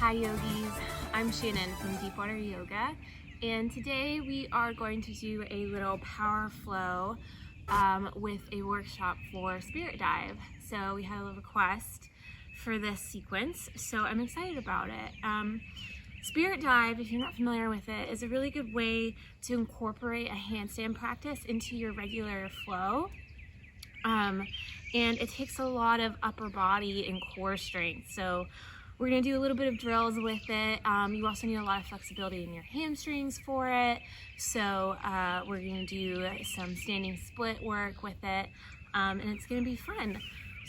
Hi yogis, I'm Shannon from Deepwater Yoga, and today we are going to do a little power flow with a workshop for Spirit Dive. So we had a request for this sequence, so I'm excited about it. Spirit Dive, if you're not familiar with it, is a really good way to incorporate a handstand practice into your regular flow. And it takes a lot of upper body and core strength. So we're gonna do a little bit of drills with it. You also need a lot of flexibility in your hamstrings for it. So we're gonna do some standing split work with it, and it's gonna be fun.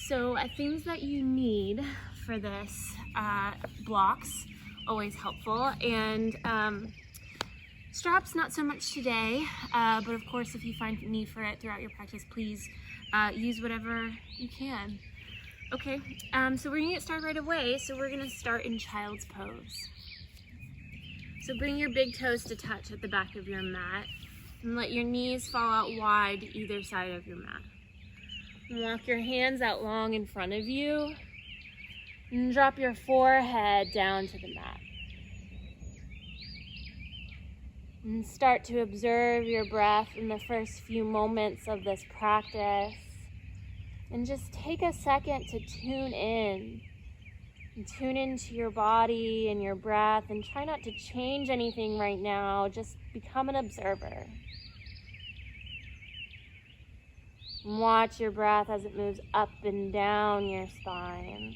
So things that you need for this, blocks, always helpful, and straps not so much today, but of course if you find need for it throughout your practice, please use whatever you can. Okay, so we're gonna get started right away. So we're gonna start in child's pose. So bring your big toes to touch at the back of your mat and let your knees fall out wide either side of your mat. And walk your hands out long in front of you and drop your forehead down to the mat. And start to observe your breath in the first few moments of this practice. And just take a second to tune in. And tune into your body and your breath, and try not to change anything right now. Just become an observer. And watch your breath as it moves up and down your spine.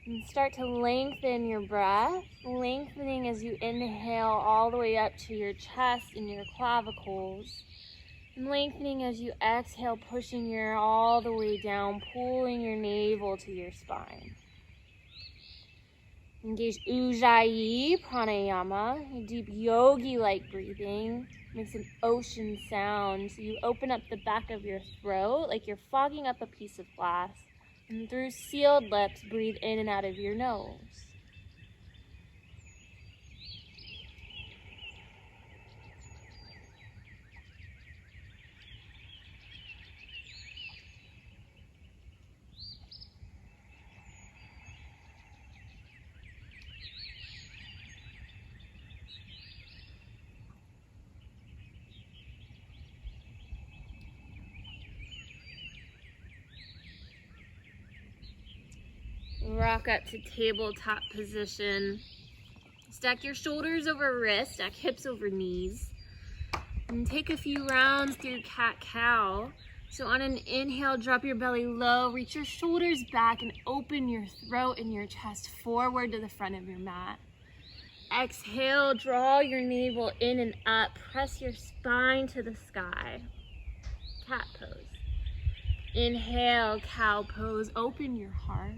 And start to lengthen your breath, lengthening as you inhale all the way up to your chest and your clavicles. And lengthening as you exhale, pushing your all the way down, pulling your navel to your spine. Engage Ujjayi Pranayama, a deep yogi-like breathing. Makes an ocean sound. So you open up the back of your throat like you're fogging up a piece of glass. And through sealed lips, breathe in and out of your nose. Rock up to tabletop position. Stack your shoulders over wrists, stack hips over knees. And take a few rounds through cat-cow. So on an inhale, drop your belly low, reach your shoulders back and open your throat and your chest forward to the front of your mat. Exhale, draw your navel in and up, press your spine to the sky. Cat pose. Inhale, cow pose, open your heart.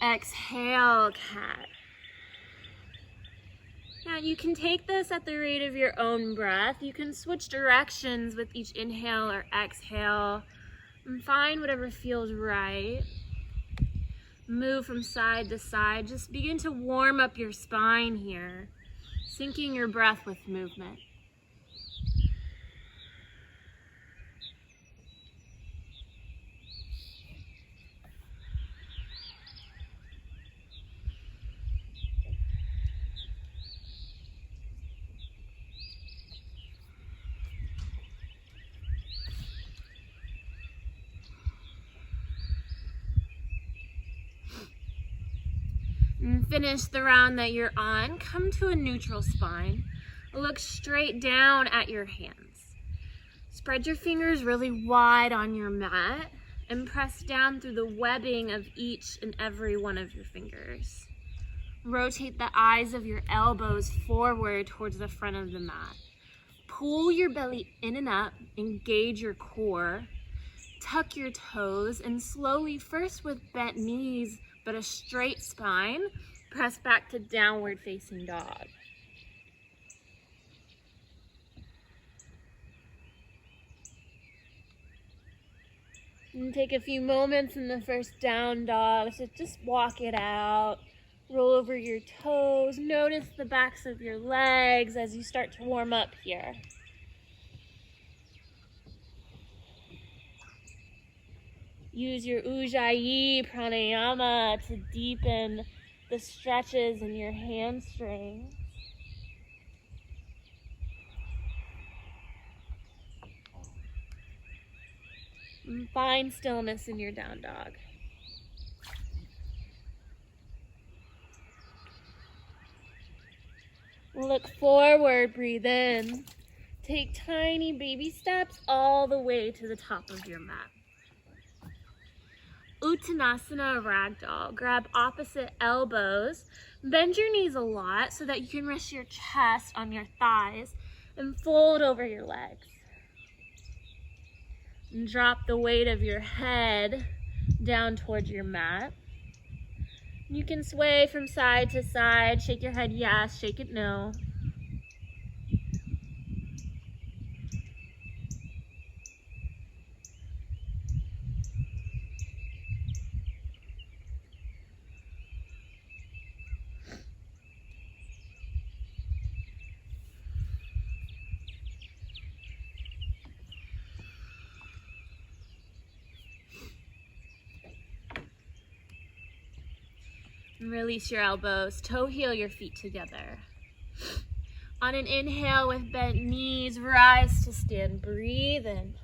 Exhale, cat. Now you can take this at the rate of your own breath. You can switch directions with each inhale or exhale and find whatever feels right. Move from side to side. Just begin to warm up your spine here, syncing your breath with movement. And finish the round that you're on. Come to a neutral spine. Look straight down at your hands. Spread your fingers really wide on your mat and press down through the webbing of each and every one of your fingers. Rotate the eyes of your elbows forward towards the front of the mat. Pull your belly in and up, engage your core. Tuck your toes and slowly, first with bent knees but a straight spine, press back to downward facing dog. And take a few moments in the first down dog to just walk it out. Roll over your toes. Notice the backs of your legs as you start to warm up here. Use your Ujjayi pranayama to deepen the stretches in your hamstrings. And find stillness in your down dog. Look forward, breathe in. Take tiny baby steps all the way to the top of your mat. Uttanasana Ragdoll. Grab opposite elbows. Bend your knees a lot so that you can rest your chest on your thighs and fold over your legs. And drop the weight of your head down towards your mat. You can sway from side to side. Shake your head yes, shake it no. And release your elbows, toe heel your feet together. On an inhale with bent knees, rise to stand, breathe in.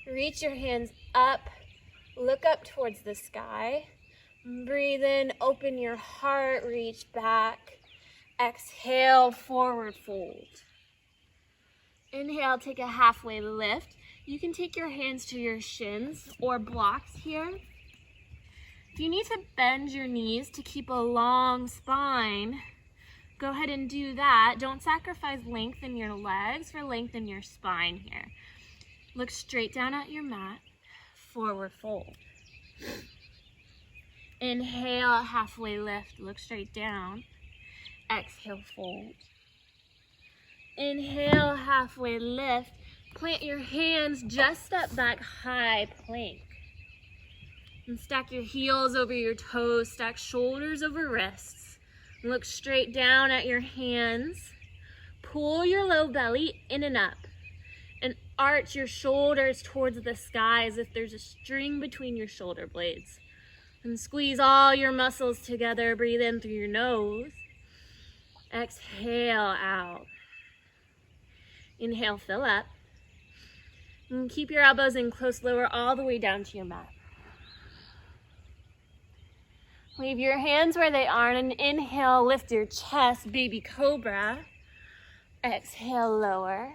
Reach your hands up, look up towards the sky. Breathe in, open your heart, reach back. Exhale, forward fold. Inhale, take a halfway lift. You can take your hands to your shins or blocks here. If you need to bend your knees to keep a long spine, go ahead and do that. Don't sacrifice length in your legs for length in your spine here. Look straight down at your mat, forward fold. Inhale, halfway lift, look straight down. Exhale, fold. Inhale, halfway lift. Plant your hands, just step back, high plank. And stack your heels over your toes, stack shoulders over wrists. Look straight down at your hands. Pull your low belly in and up. And arch your shoulders towards the sky as if there's a string between your shoulder blades. And squeeze all your muscles together. Breathe in through your nose. Exhale out. Inhale, fill up. And keep your elbows in close, lower all the way down to your mat. Leave your hands where they are, and inhale, lift your chest, baby cobra. Exhale, lower.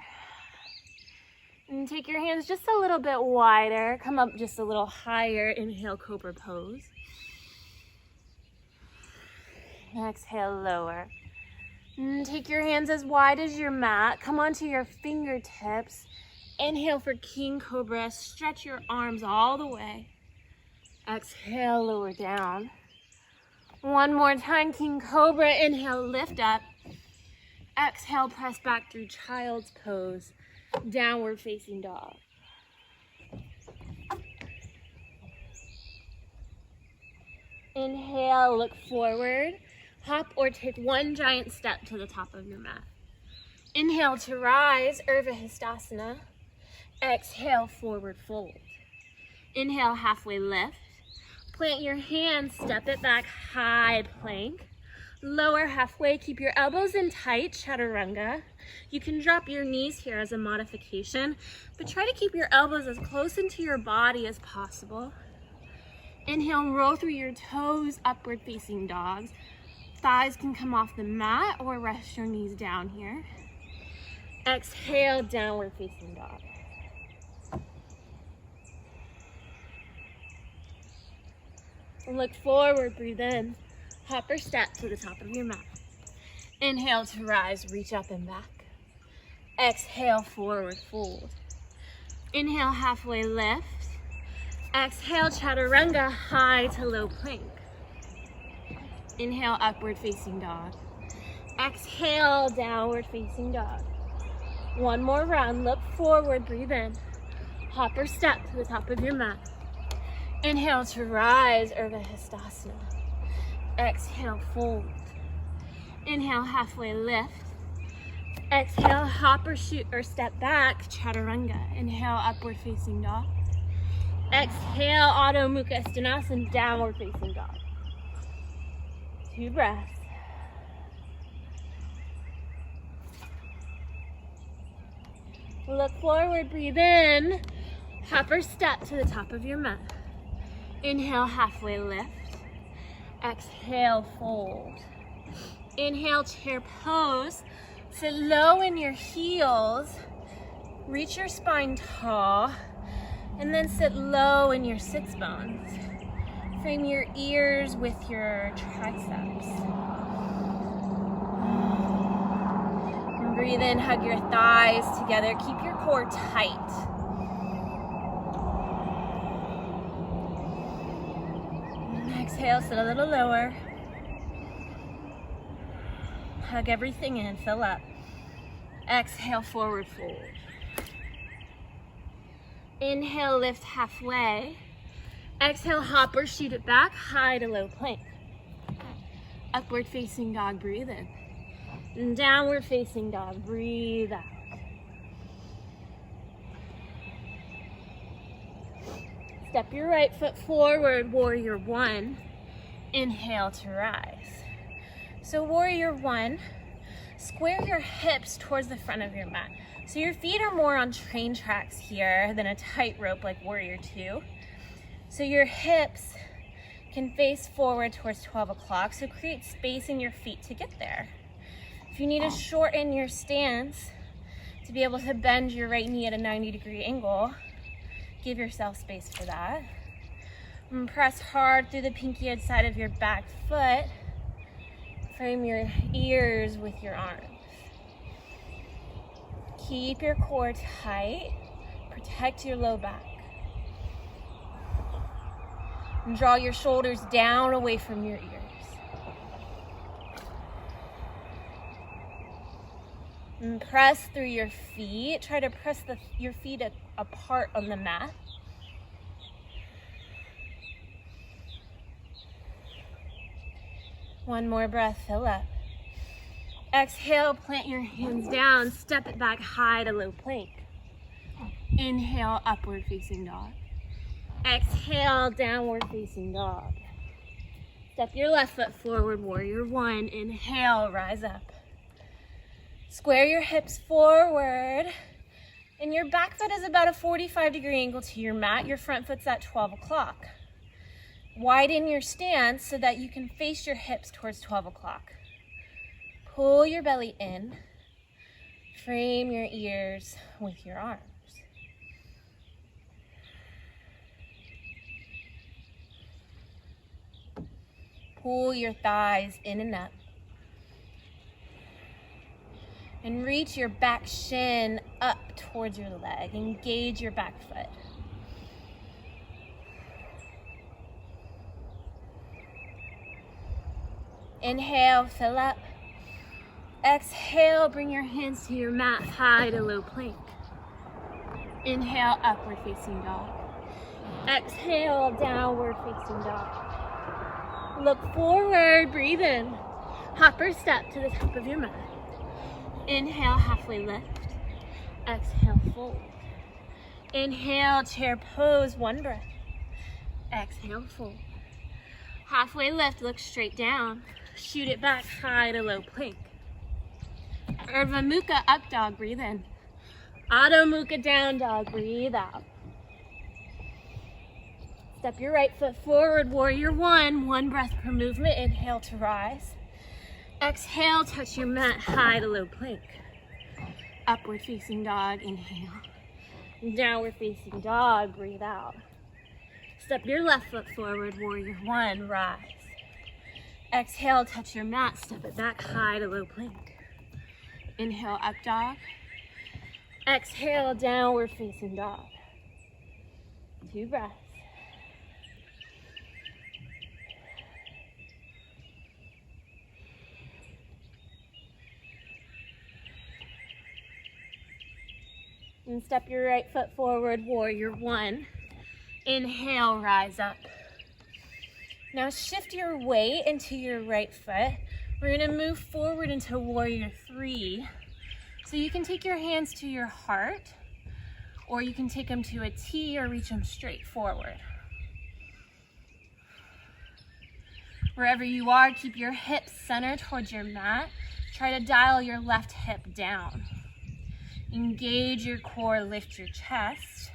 And take your hands just a little bit wider. Come up just a little higher. Inhale, cobra pose. Exhale, lower. And take your hands as wide as your mat. Come onto your fingertips. Inhale for king cobra. Stretch your arms all the way. Exhale, lower down. One more time, king cobra. Inhale, lift up. Exhale, press back through child's pose. Downward facing dog. Inhale, look forward. Hop or take one giant step to the top of your mat. Inhale to rise, Urdhva Hastasana. Exhale, forward fold. Inhale, halfway lift. Plant your hands, step it back, high plank. Lower halfway, keep your elbows in tight, chaturanga. You can drop your knees here as a modification, but try to keep your elbows as close into your body as possible. Inhale, roll through your toes, upward facing dogs. Thighs can come off the mat or rest your knees down here. Exhale, downward facing dog. Look forward, breathe in. Hop or step to the top of your mat. Inhale to rise, reach up and back. Exhale, forward fold. Inhale, halfway lift. Exhale, chaturanga, high to low plank. Inhale, upward facing dog. Exhale, downward facing dog. One more round, look forward, breathe in. Hop or step to the top of your mat. Inhale to rise, Urdhva Hastasana. Exhale, fold. Inhale, halfway lift. Exhale, hop or shoot or step back, chaturanga. Inhale, upward facing dog. Exhale, Adho Mukha Uttanasana, downward facing dog. 2 breaths. Look forward, breathe in. Hop or step to the top of your mat. Inhale, halfway lift. Exhale, fold. Inhale, chair pose. Sit low in your heels. Reach your spine tall. And then sit low in your sits bones. Frame your ears with your triceps. And breathe in, hug your thighs together. Keep your core tight. And exhale, sit a little lower. Hug everything in, fill up. Exhale, forward fold. Inhale, lift halfway. Exhale, hop or shoot it back, high to low plank. Upward facing dog, breathe in. And downward facing dog, breathe out. Step your right foot forward, warrior one. Inhale to rise. So warrior one, square your hips towards the front of your mat. So your feet are more on train tracks here than a tightrope like warrior two. So your hips can face forward towards 12 o'clock. So create space in your feet to get there. If you need to shorten your stance to be able to bend your right knee at a 90-degree angle, give yourself space for that. And press hard through the pinky head side of your back foot. Frame your ears with your arms. Keep your core tight. Protect your low back. And draw your shoulders down away from your ears. And press through your feet. Try to press your feet apart on the mat. One more breath, fill up. Exhale, plant your hands down, step it back high to low plank. Inhale, upward facing dog. Exhale, downward facing dog. Step your left foot forward, warrior one. Inhale, rise up. Square your hips forward. And your back foot is about a 45-degree angle to your mat. Your front foot's at 12 o'clock. Widen your stance so that you can face your hips towards 12 o'clock. Pull your belly in. Frame your ears with your arms. Pull your thighs in and up. And reach your back shin up towards your leg. Engage your back foot. Inhale, fill up. Exhale, bring your hands to your mat, high to low plank. Inhale, upward facing dog. Exhale, downward facing dog. Look forward, breathe in. Hop or step to the top of your mat. Inhale, halfway lift. Exhale, fold. Inhale, chair pose, one breath. Exhale, fold. Halfway lift, look straight down. Shoot it back, high to low plank. Urdhva Mukha, up dog, breathe in. Adho Mukha, down dog, breathe out. Step your right foot forward, warrior one breath per movement. Inhale to rise. Exhale, touch your mat, high to low plank. Upward facing dog, inhale. Downward facing dog, breathe out. Step your left foot forward, warrior one, rise. Exhale, touch your mat, step it back high to low plank. Inhale, up dog. Exhale, downward facing dog. 2 breaths. And step your right foot forward, warrior 1. Inhale, rise up. Now shift your weight into your right foot. We're gonna move forward into warrior 3. So you can take your hands to your heart, or you can take them to a T or reach them straight forward. Wherever you are, keep your hips centered towards your mat. Try to dial your left hip down. Engage your core, lift your chest.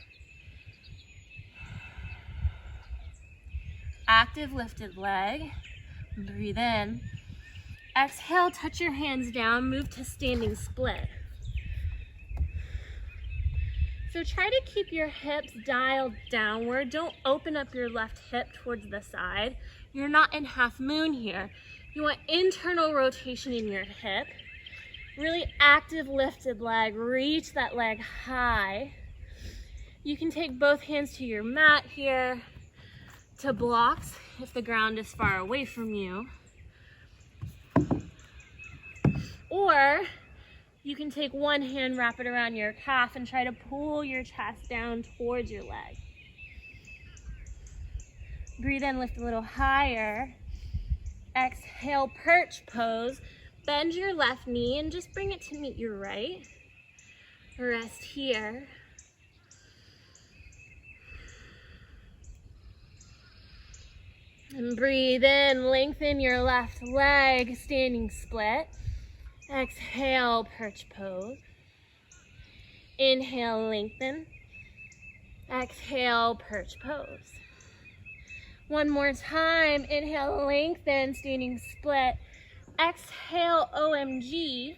Active lifted leg. Breathe in. Exhale, touch your hands down, move to standing split. So try to keep your hips dialed downward. Don't open up your left hip towards the side. You're not in half moon here. You want internal rotation in your hip. Really active lifted leg. Reach that leg high. You can take both hands to your mat here to blocks if the ground is far away from you. Or you can take one hand, wrap it around your calf, and try to pull your chest down towards your leg. Breathe in, lift a little higher. Exhale, perch pose. Bend your left knee and just bring it to meet your right. Rest here. And breathe in, lengthen your left leg, standing split. Exhale, perch pose. Inhale, lengthen. Exhale, perch pose. One more time. Inhale, lengthen, standing split. Exhale, OMG.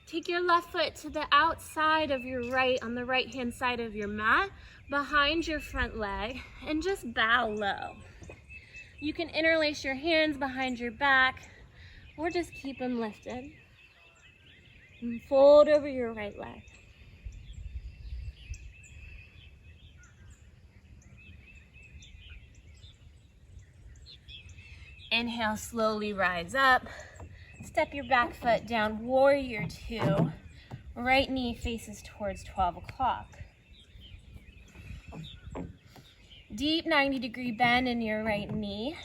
Take your left foot to the outside of your right, on the right-hand side of your mat, behind your front leg, and just bow low. You can interlace your hands behind your back, or just keep them lifted. And fold over your right leg. Inhale, slowly rise up. Step your back foot down, warrior 2. Right knee faces towards 12 o'clock. Deep 90-degree bend in your right knee.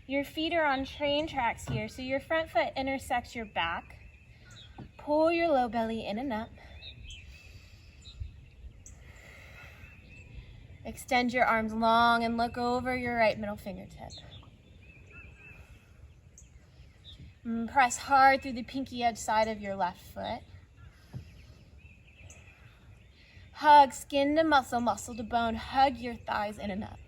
Your feet are on train tracks here, so your front foot intersects your back. Pull your low belly in and up. Extend your arms long and look over your right middle fingertip. And press hard through the pinky edge side of your left foot. Hug skin to muscle, muscle to bone. Hug your thighs in and up.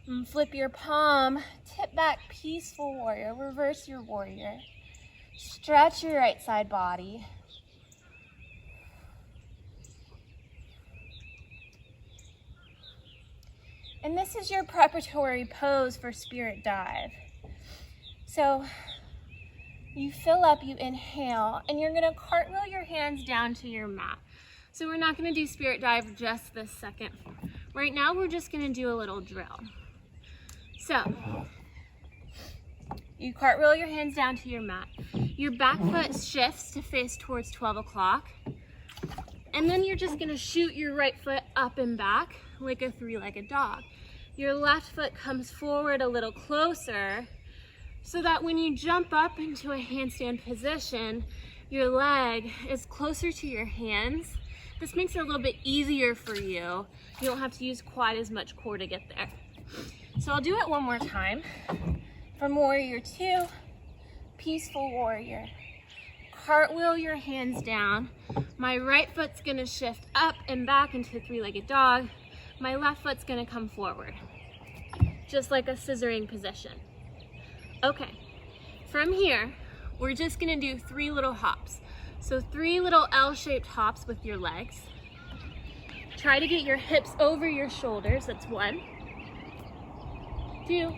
And flip your palm, tip back, peaceful warrior. Reverse your warrior. Stretch your right side body. And this is your preparatory pose for spirit dive. So you fill up, you inhale, and you're gonna cartwheel your hands down to your mat. So we're not gonna do spirit dive just this second. Right now, we're just gonna do a little drill. So you cartwheel your hands down to your mat. Your back foot shifts to face towards 12 o'clock. And then you're just gonna shoot your right foot up and back like a 3-legged dog. Your left foot comes forward a little closer so that when you jump up into a handstand position, your leg is closer to your hands. This makes it a little bit easier for you. You don't have to use quite as much core to get there. So I'll do it one more time. From warrior 2, peaceful warrior. Cartwheel your hands down. My right foot's gonna shift up and back into 3-legged dog. My left foot's gonna come forward, just like a scissoring position. Okay, from here, we're just gonna do 3 little hops. So 3 little L-shaped hops with your legs. Try to get your hips over your shoulders, that's 1. 2,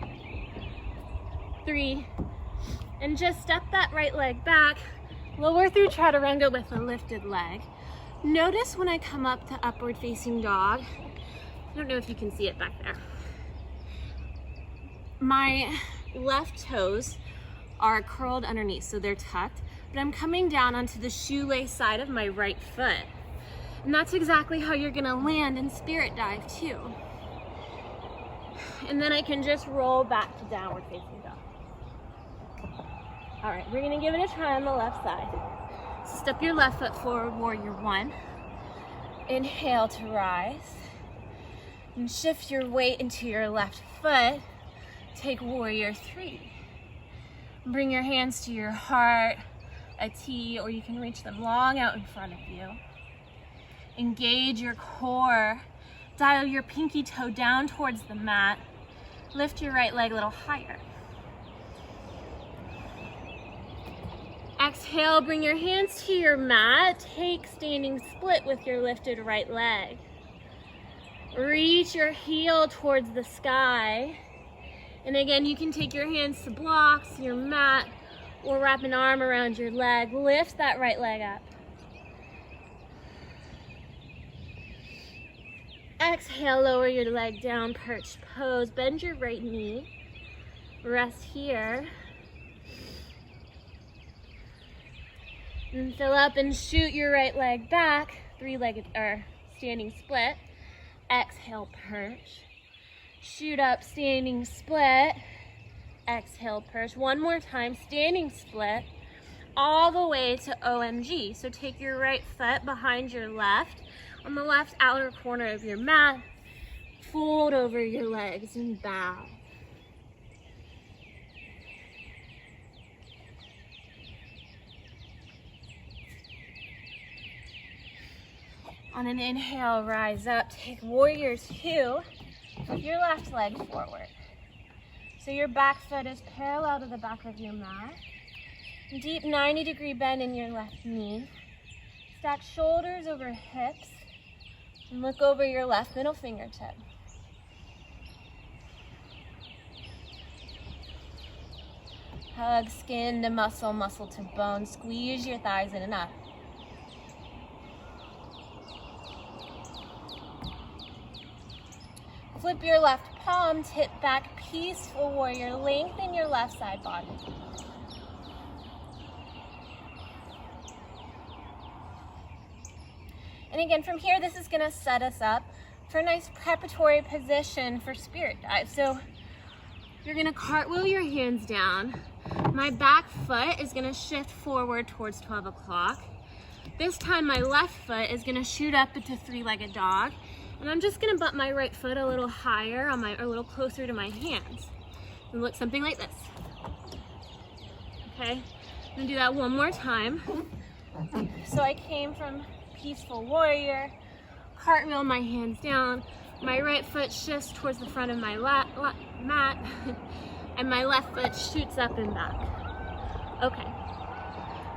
3, and just step that right leg back. Lower through chaturanga with a lifted leg. Notice when I come up to upward facing dog, I don't know if you can see it back there. My left toes are curled underneath, so they're tucked, but I'm coming down onto the shoelace side of my right foot. And that's exactly how you're gonna land in spirit dive too. And then I can just roll back to downward facing dog. All right, we're gonna give it a try on the left side. Step your left foot forward, warrior 1. Inhale to rise. And shift your weight into your left foot. Take warrior 3. Bring your hands to your heart, a T, or you can reach them long out in front of you. Engage your core. Dial your pinky toe down towards the mat. Lift your right leg a little higher. Exhale, bring your hands to your mat. Take standing split with your lifted right leg. Reach your heel towards the sky. And again, you can take your hands to blocks, your mat, or wrap an arm around your leg. Lift that right leg up. Exhale, lower your leg down, perched pose. Bend your right knee. Rest here. And fill up and shoot your right leg back, three-legged or standing split. Exhale, perch. Shoot up, standing split. Exhale, perch. One more time, standing split, all the way to OMG. So take your right foot behind your left, on the left outer corner of your mat, fold over your legs and bow. On an inhale, rise up, take warrior 2, with your left leg forward. So your back foot is parallel to the back of your mat. Deep 90-degree bend in your left knee. Stack shoulders over hips, and look over your left middle fingertip. Hug skin to muscle, muscle to bone. Squeeze your thighs in and up. Flip your left palm, tip back, peaceful warrior. Lengthen your left side body. And again, from here, this is gonna set us up for a nice preparatory position for spirit dive. So you're gonna cartwheel your hands down. My back foot is gonna shift forward towards 12 o'clock. This time, my left foot is gonna shoot up into three-legged dog. And I'm just gonna butt my right foot a little higher or a little closer to my hands. And look something like this. Okay, I'm gonna do that one more time. So I came from peaceful warrior, cartwheel my hands down, my right foot shifts towards the front of my mat, and my left foot shoots up and back. Okay,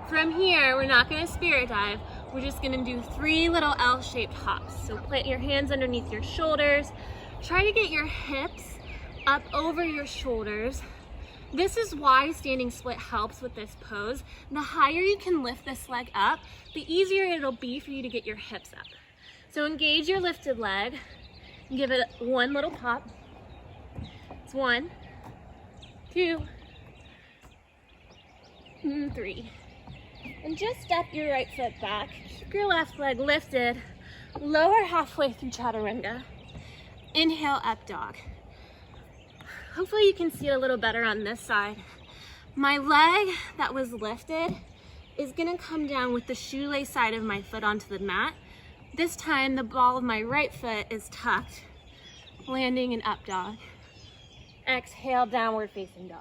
from here, we're not gonna spirit dive, we're just gonna do 3 little L-shaped hops. So plant your hands underneath your shoulders, try to get your hips up over your shoulders. This is why standing split helps with this pose. The higher you can lift this leg up, the easier it'll be for you to get your hips up. So engage your lifted leg and give it one little pop. It's 1, 2, 3. And just step your right foot back. Keep your left leg lifted. Lower halfway through chaturanga. Inhale, up dog. Hopefully you can see it a little better on this side. My leg that was lifted is gonna come down with the shoelace side of my foot onto the mat. This time the ball of my right foot is tucked, landing in up dog. Exhale, downward facing dog.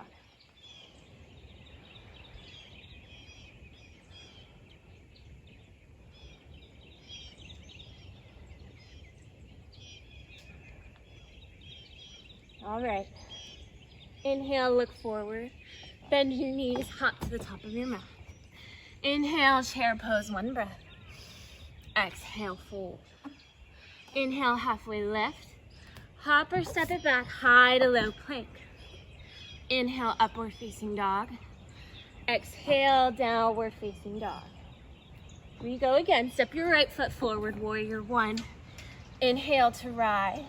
All right. Inhale, look forward. Bend your knees, hop to the top of your mat. Inhale, chair pose, 1 breath. Exhale, fold. Inhale, halfway lift. Hop or step it back, high to low plank. Inhale, upward facing dog. Exhale, downward facing dog. Here we go again. Step your right foot forward, warrior one. Inhale to rise.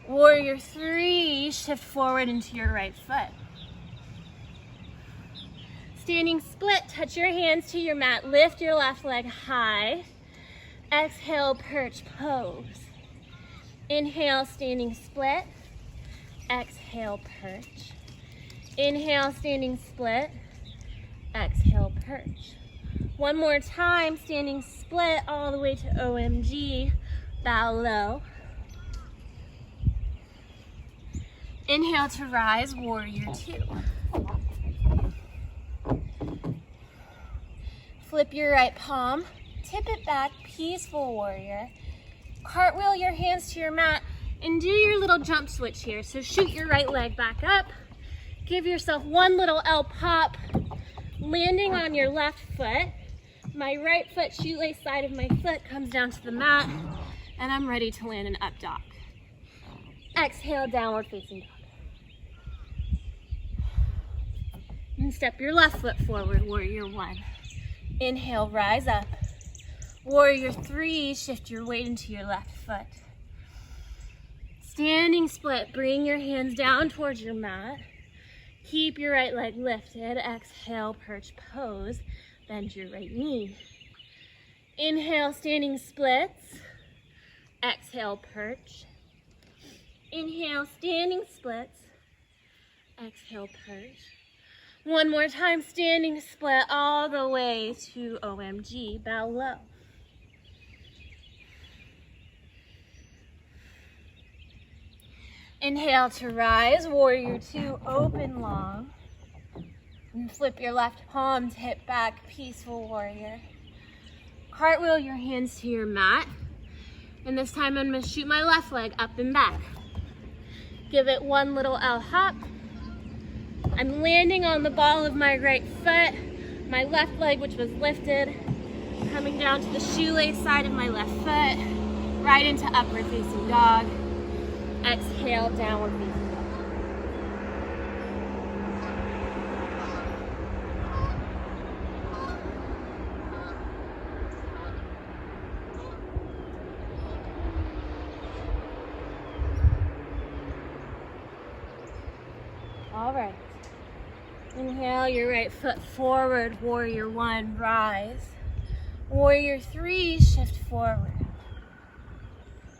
Warrior three, shift forward into your right foot. Standing split, touch your hands to your mat. Lift your left leg high. Exhale, perch pose. Inhale, standing split. Exhale, perch. Inhale, standing split. Exhale, perch. One more time, standing split all the way to OMG. Bow low. Inhale to rise, warrior two. Flip your right palm, tip it back, peaceful warrior. Cartwheel your hands to your mat and do your little jump switch here. So shoot your right leg back up, give yourself one little L pop, landing on your left foot. My right foot, shoelace side of my foot comes down to the mat, and I'm ready to land an up dog. Exhale, downward facing dog. And step your left foot forward, warrior one. Inhale, rise up. Warrior three, shift your weight into your left foot. Standing split, bring your hands down towards your mat. Keep your right leg lifted. Exhale, perch pose. Bend your right knee. Inhale, standing splits. Exhale, perch. Inhale, standing splits. Exhale, perch. One more time, standing split all the way to OMG, bow low. Inhale to rise, warrior two, open long. And flip your left palm, tip back, peaceful warrior. Cartwheel your hands to your mat. And this time I'm gonna shoot my left leg up and back. Give it one little L hop. I'm landing on the ball of my right foot, my left leg, which was lifted, coming down to the shoelace side of my left foot, right into upward facing dog. Exhale, downward facing dog. All right. Inhale your right foot forward, warrior one, rise. Warrior three, shift forward.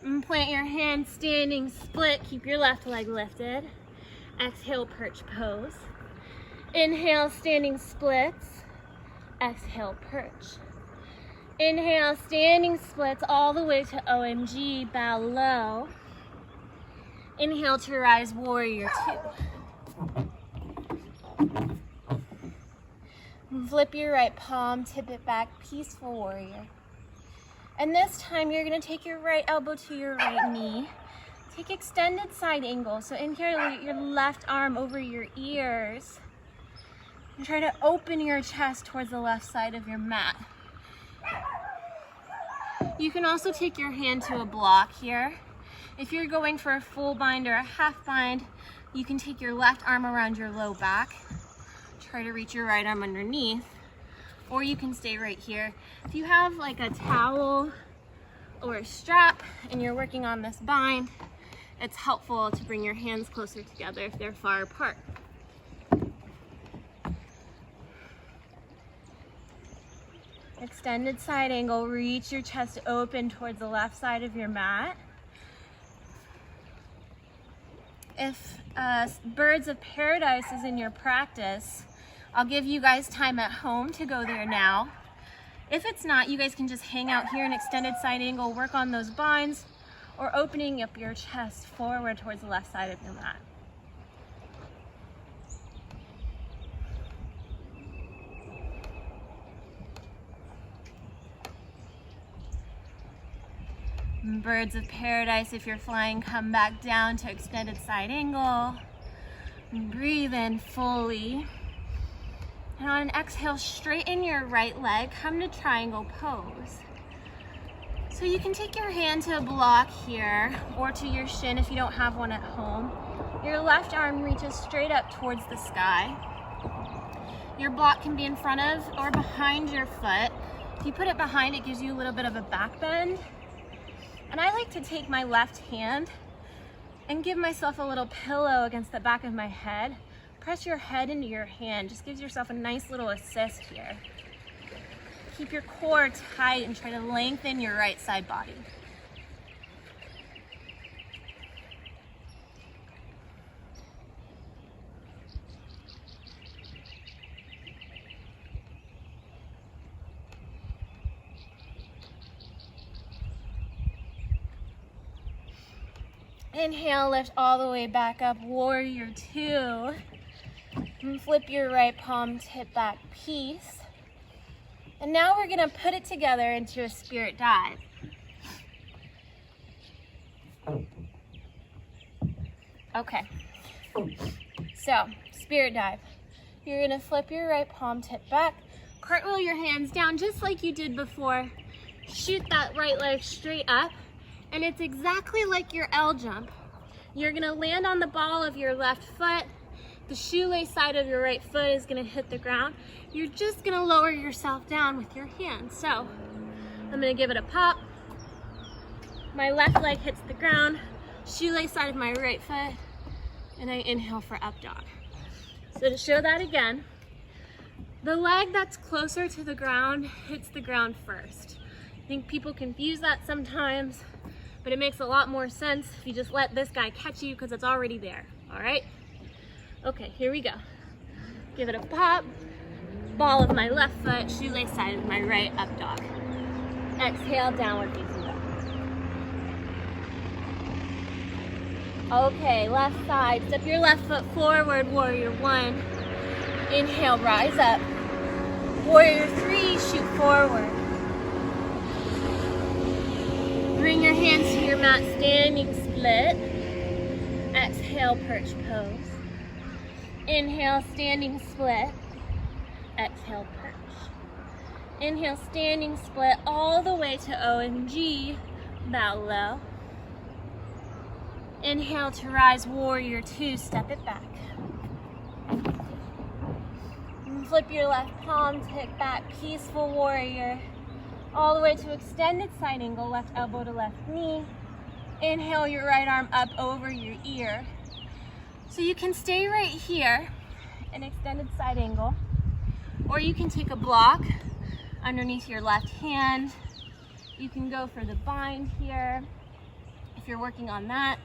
And plant your hands, standing split, keep your left leg lifted. Exhale, perch pose. Inhale, standing splits. Exhale, perch. Inhale, standing splits all the way to OMG, bow low. Inhale to rise, warrior two. Flip your right palm, tip it back, peaceful warrior. And this time you're gonna take your right elbow to your right knee. Take extended side angle. So inhale your left arm over your ears. And try to open your chest towards the left side of your mat. You can also take your hand to a block here. If you're going for a full bind or a half bind, you can take your left arm around your low back. Try to reach your right arm underneath, or you can stay right here. If you have like a towel or a strap and you're working on this bind, it's helpful to bring your hands closer together if they're far apart. Extended side angle, reach your chest open towards the left side of your mat. If Birds of Paradise is in your practice, I'll give you guys time at home to go there now. If it's not, you guys can just hang out here in extended side angle, work on those binds, or opening up your chest forward towards the left side of your mat. Birds of Paradise, if you're flying, come back down to extended side angle. Breathe in fully. And on an exhale, straighten your right leg, come to triangle pose. So you can take your hand to a block here or to your shin if you don't have one at home. Your left arm reaches straight up towards the sky. Your block can be in front of or behind your foot. If you put it behind, it gives you a little bit of a back bend. And I like to take my left hand and give myself a little pillow against the back of my head. Press your head into your hand, just gives yourself a nice little assist here. Keep your core tight and try to lengthen your right side body. Inhale, lift all the way back up, warrior two. And flip your right palm, tip back, peace. And now we're gonna put it together into a spirit dive. Okay, so spirit dive. You're gonna flip your right palm, tip back, cartwheel your hands down just like you did before. Shoot that right leg straight up. And it's exactly like your L jump. You're gonna land on the ball of your left foot. The shoelace side of your right foot is gonna hit the ground. You're just gonna lower yourself down with your hands. So I'm gonna give it a pop. My left leg hits the ground, shoelace side of my right foot, and I inhale for up dog. So to show that again, the leg that's closer to the ground hits the ground first. I think people confuse that sometimes, but it makes a lot more sense if you just let this guy catch you because it's already there, all right? Okay, here we go. Give it a pop. Ball of my left foot, shoelace side of my right, up dog. Exhale, downward facing dog. Okay, left side. Step your left foot forward, warrior one. Inhale, rise up. Warrior three, shoot forward. Bring your hands to your mat, standing split. Exhale, perch pose. Inhale, standing split. Exhale, perch. Inhale, standing split all the way to OMG, bow low. Inhale to rise, warrior two, step it back. And flip your left palm, tip back, peaceful warrior. All the way to extended side angle, left elbow to left knee. Inhale your right arm up over your ear. So you can stay right here, an extended side angle, or you can take a block underneath your left hand. You can go for the bind here if you're working on that.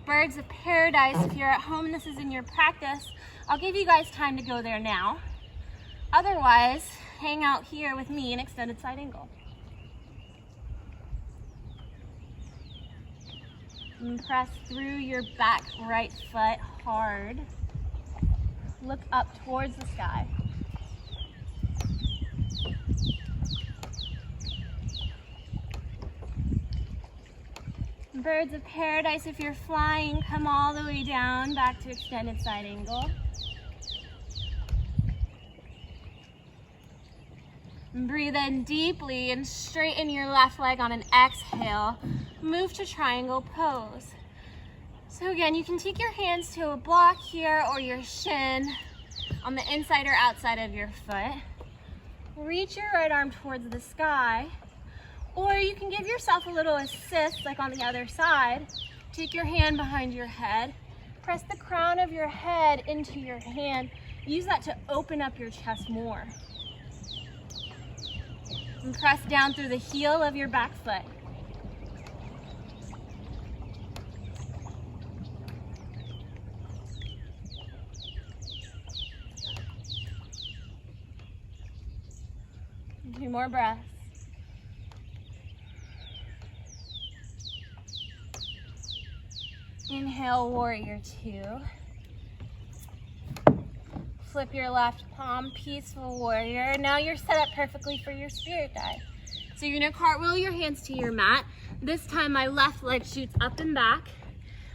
Birds of paradise, if you're at home and this is in your practice, I'll give you guys time to go there now. Otherwise, hang out here with me in extended side angle. And press through your back right foot hard. Look up towards the sky. Birds of paradise, if you're flying, come all the way down, back to extended side angle. And breathe in deeply and straighten your left leg on an exhale. Move to triangle pose. So again, you can take your hands to a block here or your shin on the inside or outside of your foot. Reach your right arm towards the sky, or you can give yourself a little assist like on the other side. Take your hand behind your head, press the crown of your head into your hand. Use that to open up your chest more. And press down through the heel of your back foot. Two more breaths. Inhale, warrior two. Flip your left palm, peaceful warrior. Now you're set up perfectly for your spirit dive. So you're gonna cartwheel your hands to your mat. This time my left leg shoots up and back.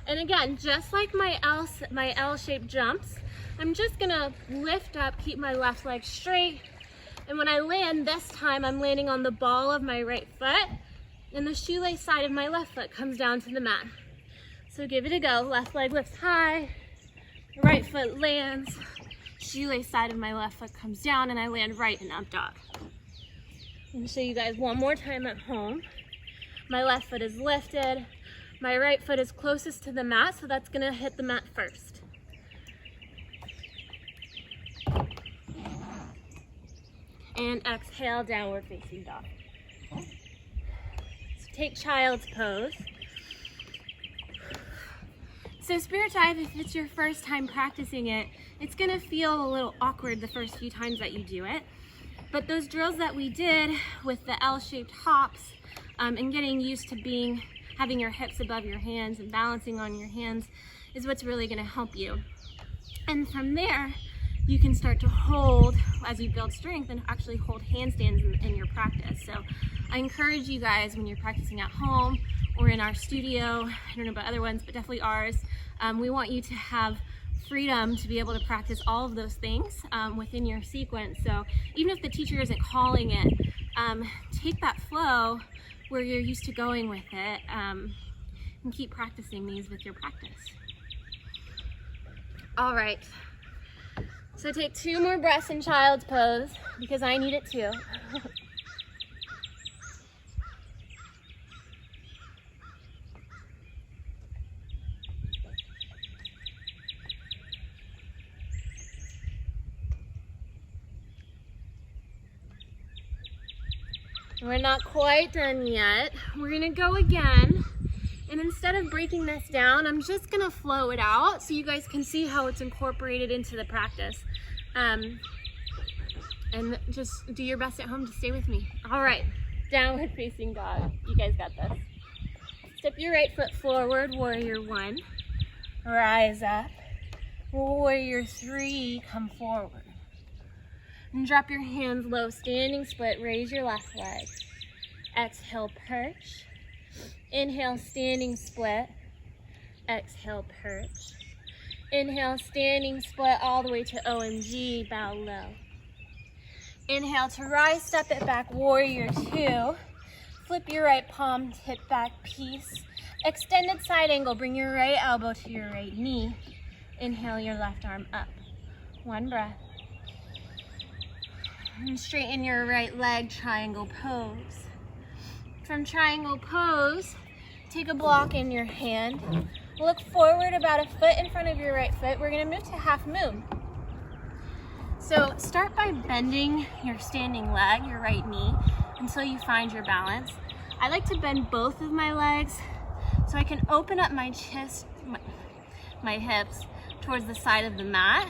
And again, just like my L-shaped jumps, I'm just gonna lift up, keep my left leg straight. And when I land this time, I'm landing on the ball of my right foot, and the shoelace side of my left foot comes down to the mat. So give it a go. Left leg lifts high, right foot lands, shoelace side of my left foot comes down, and I land right in up dog. I'm gonna show you guys one more time at home. My left foot is lifted. My right foot is closest to the mat, so that's gonna hit the mat first. And exhale, downward facing dog. So take child's pose. So spirit dive, if it's your first time practicing it, it's gonna feel a little awkward the first few times that you do it. But those drills that we did with the L-shaped hops and getting used to having your hips above your hands and balancing on your hands is what's really gonna help you. And from there, you can start to hold, as you build strength, and actually hold handstands in your practice. So I encourage you guys, when you're practicing at home or in our studio, I don't know about other ones, but definitely ours, we want you to have freedom to be able to practice all of those things within your sequence. So even if the teacher isn't calling it, take that flow where you're used to going with it and keep practicing these with your practice. All right. So take 2 more breaths in child's pose, because I need it too. We're not quite done yet. We're gonna go again. And instead of breaking this down, I'm just gonna flow it out so you guys can see how it's incorporated into the practice. And just do your best at home to stay with me. All right, downward facing dog. You guys got this. Step your right foot forward, warrior 1. Rise up. Warrior 3, come forward. And drop your hands low, standing split, raise your left leg. Exhale, perch. Inhale, standing split. Exhale, perch. Inhale, standing split all the way to OMG, bow low. Inhale to rise, step it back, warrior 2. Flip your right palm, tip back, peace. Extended side angle, bring your right elbow to your right knee. Inhale your left arm up. 1 breath. And straighten your right leg, triangle pose. From triangle pose, take a block in your hand. Look forward about a foot in front of your right foot. We're gonna move to half moon. So start by bending your standing leg, your right knee, until you find your balance. I like to bend both of my legs so I can open up my chest, my hips towards the side of the mat,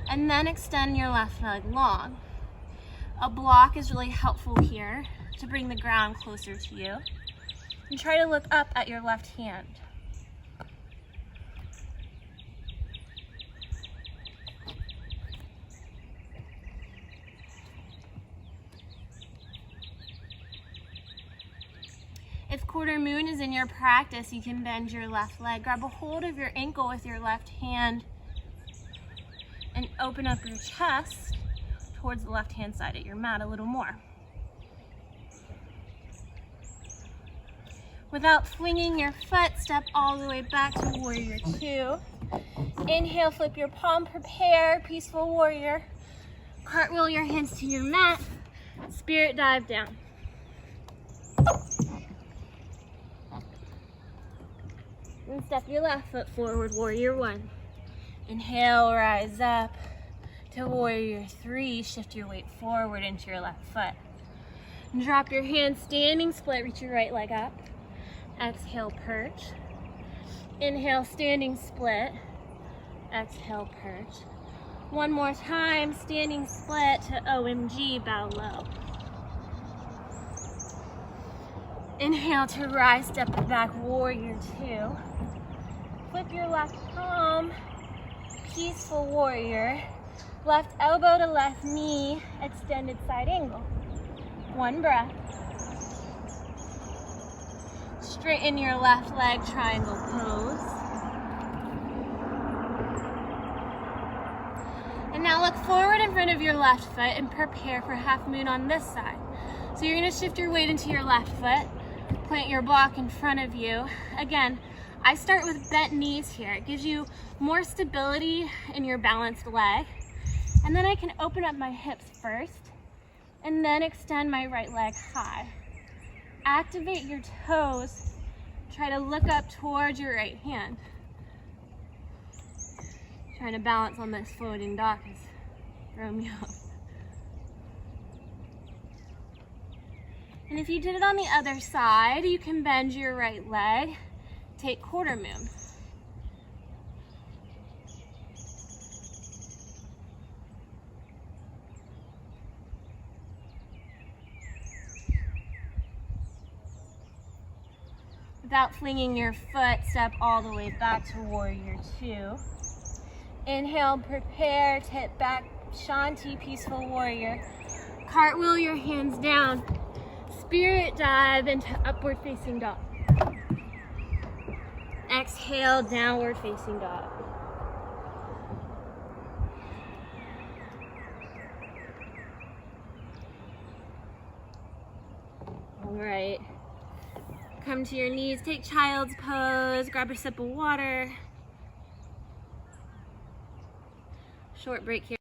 and then extend your left leg long. A block is really helpful here to bring the ground closer to you. And try to look up at your left hand. If quarter moon is in your practice, you can bend your left leg. Grab a hold of your ankle with your left hand and open up your chest towards the left-hand side of your mat a little more. Without flinging your foot, step all the way back to warrior 2. Inhale, flip your palm, prepare, peaceful warrior. Cartwheel your hands to your mat, spirit dive down. And step your left foot forward, warrior 1. Inhale, rise up to warrior 3. Shift your weight forward into your left foot. And drop your hands, standing split, reach your right leg up. Exhale, perch. Inhale, standing split. Exhale, perch. One more time, standing split to OMG, bow low. Inhale to rise, step it back, warrior 2. Flip your left palm, peaceful warrior. Left elbow to left knee, extended side angle. 1 breath. Straighten your left leg, triangle pose. And now look forward in front of your left foot and prepare for half moon on this side. So you're gonna shift your weight into your left foot, plant your block in front of you. Again, I start with bent knees here. It gives you more stability in your balanced leg. And then I can open up my hips first and then extend my right leg high. Activate your toes. Try to look up towards your right hand. Trying to balance on this floating dock is throwing me off. And if you did it on the other side, you can bend your right leg, take quarter moon. Without flinging your foot, step all the way back to warrior two. Inhale, prepare, tip back, Shanti, peaceful warrior. Cartwheel your hands down. Spirit dive into upward facing dog. Exhale, downward facing dog. All right. Come to your knees, take child's pose, grab a sip of water. Short break here.